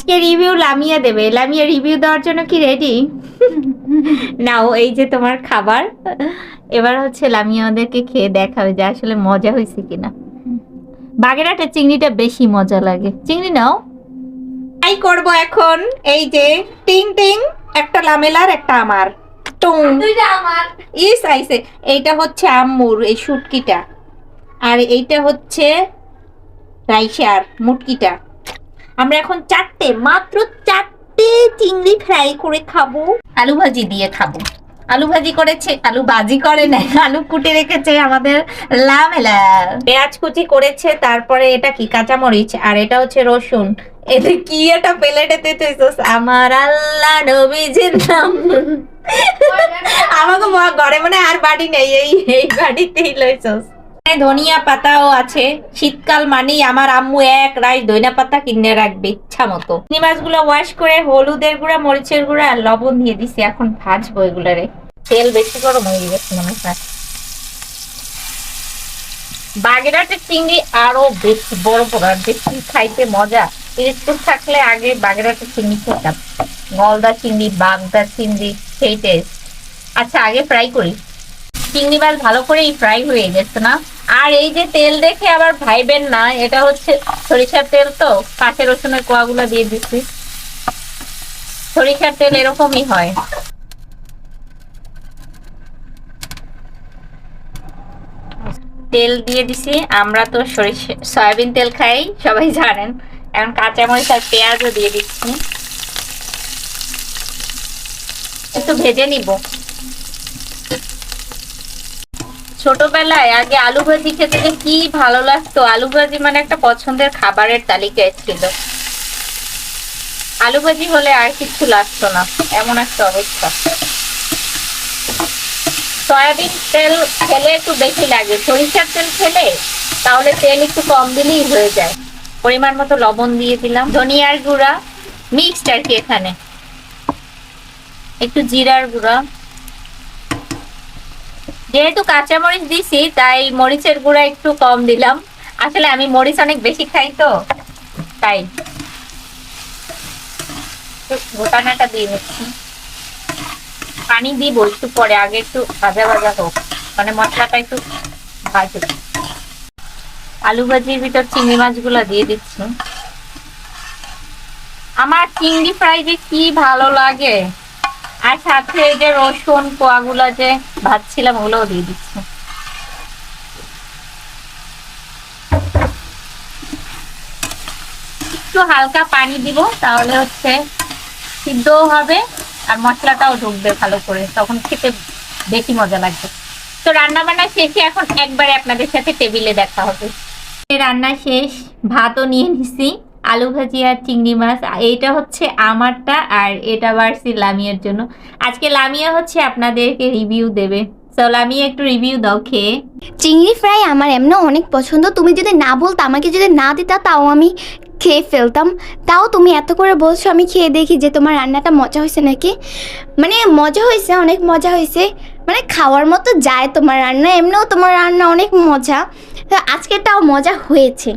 আজকে রিভিউ লামিয়া দেবে। লামিয়া রিভিউ দেওয়ার জন্য কি রেডি? নাও এই যে তোমার খাবার। এবার হচ্ছে লামিয়া আমাদেরকে খেয়ে দেখাবে যে আসলে মজা হয়েছে কিনা। বাগেরহাটের চিংড়িটা বেশি মজা লাগে। চিংড়ি নাও। তাই করব এখন। এই যে টিং টিং, একটা লামেলার একটা আমার। টুং দুইটা আমার। ইস আইছে। এইটা হচ্ছে আম্মুর এই শুটকিটা, আর এইটা হচ্ছে রাইসার মুটকিটা। আমরা এখন মাত্র চারটে চিংড়ি ফ্রাই করে খাবো, আলু ভাজি দিয়ে খাবো। আলু ভাজি করেছে, আলু ভাজি করে নাই, আলু কুটে রেখেছে আমাদের লামেলা। পেঁয়াজ কুচি করেছে, তারপরে এটা কি কাঁচামরিচ, আর এটা হচ্ছে রসুন। এটা কি এটা প্লেটে দিতেছস আমার আল্লাহ নবীজির নাম। আমাকে ঘরে মনে আর বাড়ি নেই, এই বাড়িতেই লইছস। ধনিয়া পাতাও আছে। শীতকাল মানেই আমার আম্মু এক রাইস ধনিয়া পাতা কিনে রাখবে ইচ্ছা মতো। চিংড়ি মাছগুলো ওয়াশ করে হলুদের গুঁড়া, মরিচের গুঁড়া আর লবণ দিয়ে দিছি। এখন ভাজবো এগুলারে। তেল বেশি গরম হয়ে গেছে মনে হয়। বাগেরহাটের চিংড়ি আরো বেশি বড় বড়, আর বেশি খাইতে মজা। পিরিজপুর থাকলে আগে বাগেরহাটের চিংড়ি খেতাম। গলদা চিংড়ি, বাগদা চিংড়ি, সেই টেস্ট। আচ্ছা আগে ফ্রাই করি। চিংড়ি মাছ ভালো করেই ফ্রাই হয়ে গেছে না? আর এই যে তেল দেখে আবার ভাইবেন না, এটা হচ্ছে সরিষার তেল, তো কাঁচা রসুনের কোয়াগুলো দিয়ে দিচ্ছি। সরিষার তেল এরকমই হয়। তেল দিয়ে দিছি। আমরা তো সয়াবিন তেল খাই, সবাই জানেন। এখন কাঁচামরিচ আর পেঁয়াজও দিয়ে দিচ্ছি। একটু ভেজে নিব। ছোটবেলায় আগে আলু ভাজি খেতে যে কি ভালো লাগতো। আলু ভাজি মানে একটা পছন্দের খাবারের তালিকায় ছিল। আলু ভাজি হলে আর কিছু লাগতো না, এমন একটা অবস্থা। সয়াবিন তেল খেলে একটু বেশি লাগে, সরিষার তেল খেলে তাহলে তেল একটু কম দিলেই হয়ে যায়। পরিমাণ মতো লবণ দিয়ে দিলাম, ধনিয়ার গুঁড়া মিক্সড আর কি, এখানে একটু জিরার গুঁড়া। যেহেতু কাঁচামরিচ দিছি তাই মরিচের গুঁড়া একটু কম দিলাম। আসলে আমি মরিচ অনেক বেশি খাই, তো তাই ঘোটানাটা দিয়ে নিচ্ছি। পানি দিব একটু পরে, আগে একটু ভাজা ভাজা হোক, মানে মশলাটা একটু ভাজুক। আলু ভাজির ভিতর চিংড়ি মাছগুলো দিয়ে দিচ্ছি। আমার চিংড়ি ফ্রাই যে কি ভালো লাগে, আর সাথে এই যে রসুন কোয়াগুলো যে ভাজছিলাম ওগুলোও দিয়ে দিচ্ছি। একটু হালকা পানি দিব, তাহলে হচ্ছে সিদ্ধও হবে আর মশলাটাও ঢুকবে ভালো করে, তখন খেতে বেশি মজা লাগবে। তো রান্না বান্না শেষে এখন একবারে আপনাদের সাথে টেবিলে দেখা হবে। রান্না শেষ, ভাতও নিয়ে নিছি, আলু ভাজি আর চিংড়ি মাছ। এইটা হচ্ছে আমারটা, আর এটা বাড়ছি লামিয়ার জন্য। আজকে লামিয়া হচ্ছে আপনাদেরকে রিভিউ দেবে। তো লামিয়া একটু রিভিউ দাও খেয়ে। চিংড়ি ফ্রাই আমার এমনি অনেক পছন্দ। তুমি যদি না বলতো, আমাকে যদি না দিতা, তাও আমি খেয়ে ফেলতাম। তাও তুমি এত করে বলছো, আমি খেয়ে দেখি যে তোমার রান্নাটা মজা হয়েছে নাকি। মানে মজা হয়েছে, অনেক মজা হয়েছে, মানে খাওয়ার মতো যায় তোমার রান্না। এমনিও তোমার রান্না অনেক মজা, আজকেরটাও মজা হয়েছে।